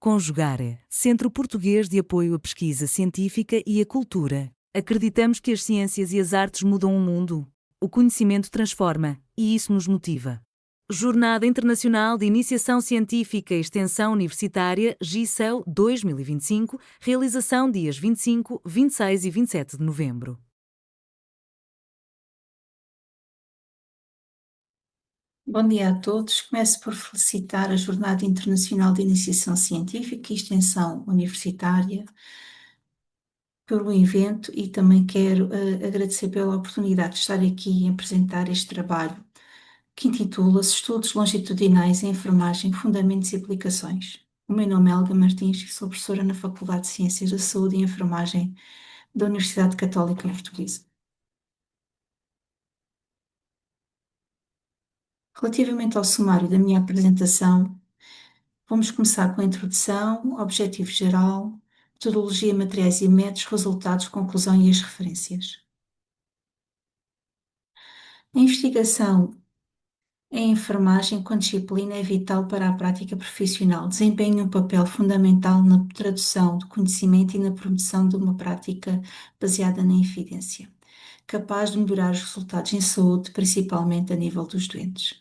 Conjugare, Centro Português de Apoio à Pesquisa Científica e à Cultura. Acreditamos que as ciências e as artes mudam o mundo. O conhecimento transforma, e isso nos motiva. Jornada Internacional de Iniciação Científica e Extensão Universitária, GICEU 2025, realização dias 25, 26 e 27 de novembro. Bom dia a todos. Começo por felicitar a Jornada Internacional de Iniciação Científica e Extensão Universitária pelo evento e também quero agradecer pela oportunidade de estar aqui e apresentar este trabalho que intitula-se Estudos Longitudinais em Enfermagem, Fundamentos e Aplicações. O meu nome é Helga Martins e sou professora na Faculdade de Ciências da Saúde e Enfermagem da Universidade Católica Portuguesa. Relativamente ao sumário da minha apresentação, vamos começar com a introdução, objetivo geral, metodologia, materiais e métodos, resultados, conclusão e as referências. A investigação em enfermagem com disciplina é vital para a prática profissional, desempenha um papel fundamental na tradução do conhecimento e na promoção de uma prática baseada na evidência, capaz de melhorar os resultados em saúde, principalmente a nível dos doentes.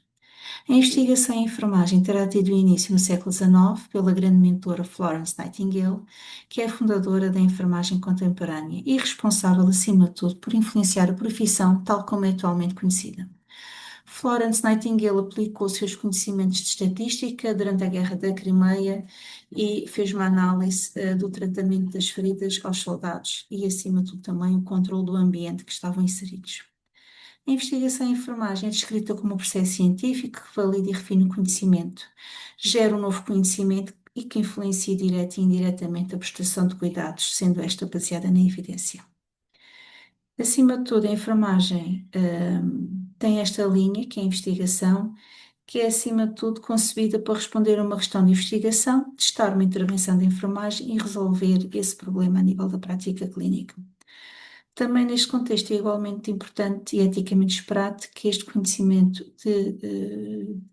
A investigação em enfermagem terá tido início no século XIX pela grande mentora Florence Nightingale, que é a fundadora da enfermagem contemporânea e responsável, acima de tudo, por influenciar a profissão tal como é atualmente conhecida. Florence Nightingale aplicou seus conhecimentos de estatística durante a Guerra da Crimeia e fez uma análise do tratamento das feridas aos soldados e, acima de tudo, também o controle do ambiente que estavam inseridos. A investigação em enfermagem é descrita como um processo científico que valida e refina o conhecimento, gera um novo conhecimento e que influencia direta e indiretamente a prestação de cuidados, sendo esta baseada na evidência. Acima de tudo, a enfermagem tem esta linha, que é a investigação, que é, acima de tudo, concebida para responder a uma questão de investigação, testar uma intervenção de enfermagem e resolver esse problema a nível da prática clínica. Também neste contexto é igualmente importante e eticamente esperado que este conhecimento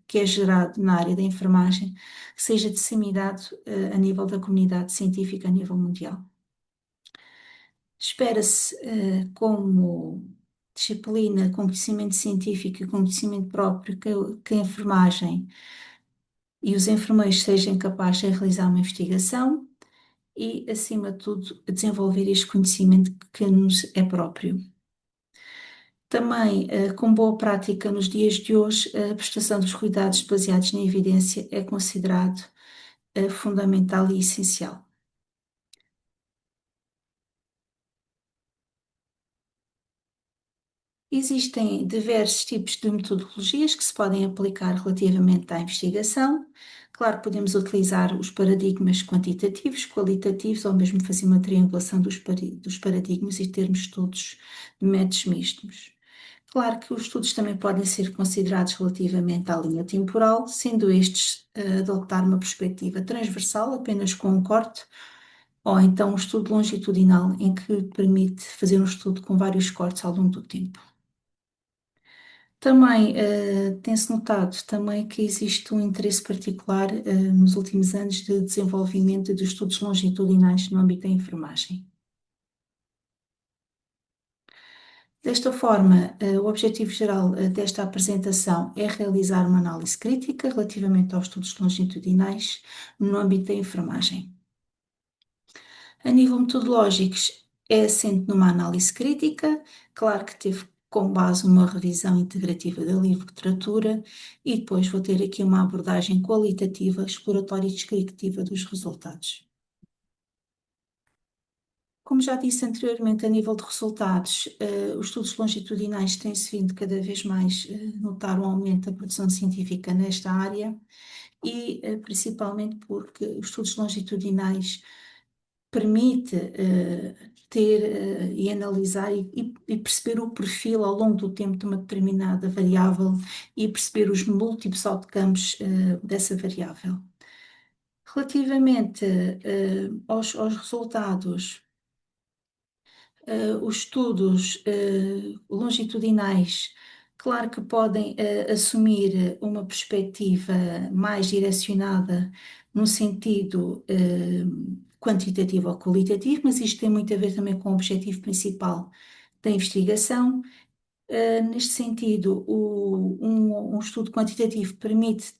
que é gerado na área da enfermagem seja disseminado a nível da comunidade científica a nível mundial. Espera-se como disciplina com conhecimento científico e com conhecimento próprio que a enfermagem e os enfermeiros sejam capazes de realizar uma investigação e, acima de tudo, desenvolver este conhecimento que nos é próprio. Também, com boa prática nos dias de hoje, a prestação dos cuidados baseados na evidência é considerado fundamental e essencial. Existem diversos tipos de metodologias que se podem aplicar relativamente à investigação. Claro, podemos utilizar os paradigmas quantitativos, qualitativos, ou mesmo fazer uma triangulação dos paradigmas e termos estudos de métodos mistos. Claro que os estudos também podem ser considerados relativamente à linha temporal, sendo estes adotar uma perspectiva transversal, apenas com um corte, ou então um estudo longitudinal, em que permite fazer um estudo com vários cortes ao longo do tempo. Também tem-se notado também que existe um interesse particular nos últimos anos de desenvolvimento de estudos longitudinais no âmbito da enfermagem. Desta forma, o objetivo geral desta apresentação é realizar uma análise crítica relativamente aos estudos longitudinais no âmbito da enfermagem. A nível metodológico, é assente numa análise crítica, claro que teve como base uma revisão integrativa da literatura e depois vou ter aqui uma abordagem qualitativa, exploratória e descritiva dos resultados. Como já disse anteriormente, a nível de resultados, os estudos longitudinais têm-se vindo cada vez mais notar um aumento da produção científica nesta área e principalmente porque os estudos longitudinais permite ter e analisar e perceber o perfil ao longo do tempo de uma determinada variável e perceber os múltiplos outcomes dessa variável. Relativamente aos resultados, os estudos longitudinais Claro que podem assumir uma perspectiva mais direcionada no sentido quantitativo ou qualitativo, mas isto tem muito a ver também com o objetivo principal da investigação. Neste sentido, um estudo quantitativo permite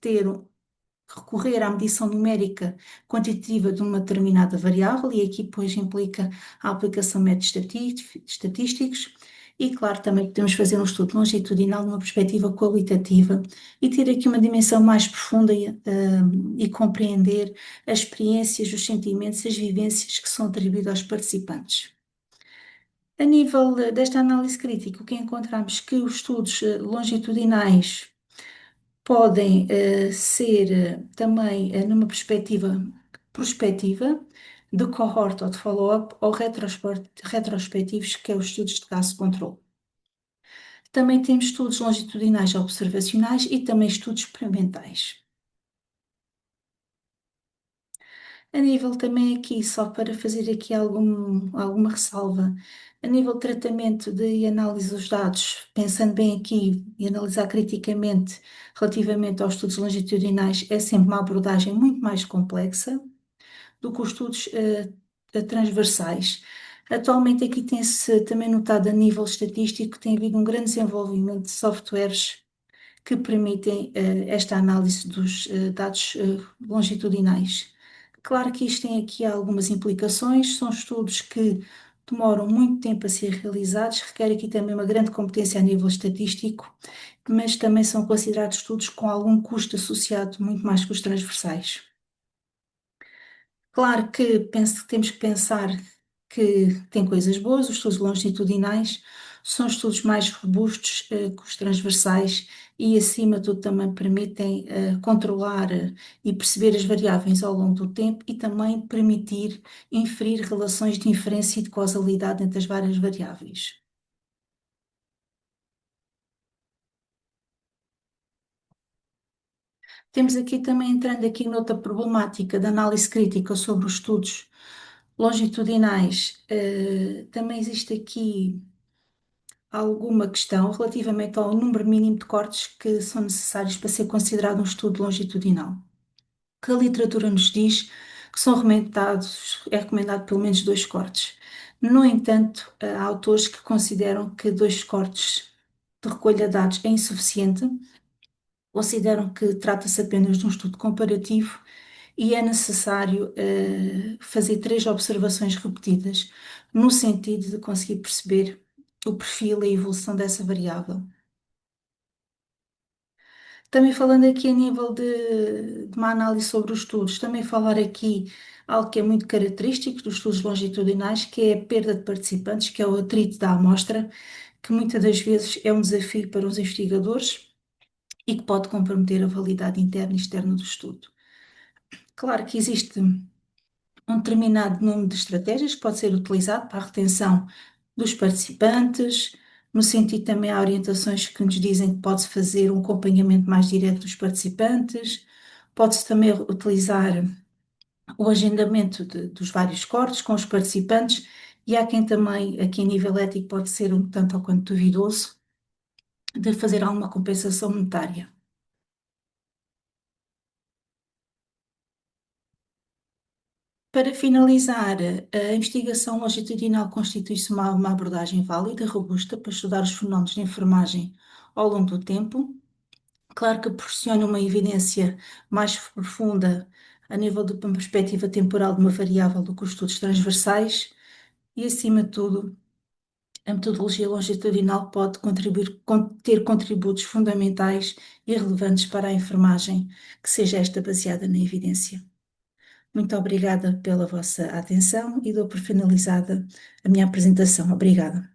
recorrer à medição numérica quantitativa de uma determinada variável, e aqui depois implica a aplicação de métodos estatísticos. E, claro, também podemos fazer um estudo longitudinal numa perspectiva qualitativa e ter aqui uma dimensão mais profunda e compreender as experiências, os sentimentos, as vivências que são atribuídos aos participantes. A nível desta análise crítica, o que encontramos que os estudos longitudinais podem ser também numa perspectiva prospectiva, de cohort ou de follow-up, ou retrospectivos, que é os estudos de caso controle. Também temos estudos longitudinais observacionais e também estudos experimentais. A nível também aqui, só para fazer aqui alguma ressalva, a nível de tratamento e análise dos dados, pensando bem aqui e analisar criticamente relativamente aos estudos longitudinais, é sempre uma abordagem muito mais complexa do que os estudos transversais. Atualmente aqui tem-se também notado a nível estatístico que tem havido um grande desenvolvimento de softwares que permitem esta análise dos dados longitudinais. Claro que isto tem aqui algumas implicações, são estudos que demoram muito tempo a ser realizados, requer aqui também uma grande competência a nível estatístico, mas também são considerados estudos com algum custo associado, muito mais que os transversais. Claro que temos que pensar que tem coisas boas, os estudos longitudinais são estudos mais robustos que os transversais e, acima de tudo, também permitem controlar e perceber as variáveis ao longo do tempo e também permitir inferir relações de inferência e de causalidade entre as várias variáveis. Temos aqui também, entrando aqui noutra problemática da análise crítica sobre os estudos longitudinais, também existe aqui alguma questão relativamente ao número mínimo de cortes que são necessários para ser considerado um estudo longitudinal. Que a literatura nos diz que é recomendado pelo menos 2 cortes. No entanto, há autores que consideram que 2 cortes de recolha de dados é insuficiente, consideram que trata-se apenas de um estudo comparativo e é necessário fazer 3 observações repetidas, no sentido de conseguir perceber o perfil e a evolução dessa variável. Também falando aqui a nível de uma análise sobre os estudos, também falar aqui algo que é muito característico dos estudos longitudinais, que é a perda de participantes, que é o atrito da amostra, que muitas das vezes é um desafio para os investigadores e que pode comprometer a validade interna e externa do estudo. Claro que existe um determinado número de estratégias que pode ser utilizado para a retenção dos participantes, no sentido também há orientações que nos dizem que pode-se fazer um acompanhamento mais direto dos participantes, pode-se também utilizar o agendamento dos vários cortes com os participantes, e há quem também, aqui a nível ético, pode ser um tanto ou quanto duvidoso de fazer alguma compensação monetária. Para finalizar, a investigação longitudinal constitui-se uma abordagem válida, robusta, para estudar os fenómenos de enfermagem ao longo do tempo. Claro que proporciona uma evidência mais profunda a nível de uma perspectiva temporal de uma variável do que os estudos transversais e, acima de tudo, a metodologia longitudinal pode ter contributos fundamentais e relevantes para a enfermagem, que seja esta baseada na evidência. Muito obrigada pela vossa atenção e dou por finalizada a minha apresentação. Obrigada.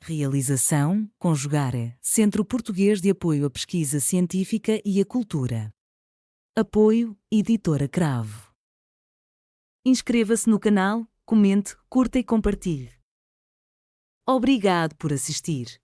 Realização, Conjugare, Centro Português de Apoio à Pesquisa Científica e à Cultura. Apoio, Editora Cravo. Inscreva-se no canal, comente, curta e compartilhe. Obrigado por assistir.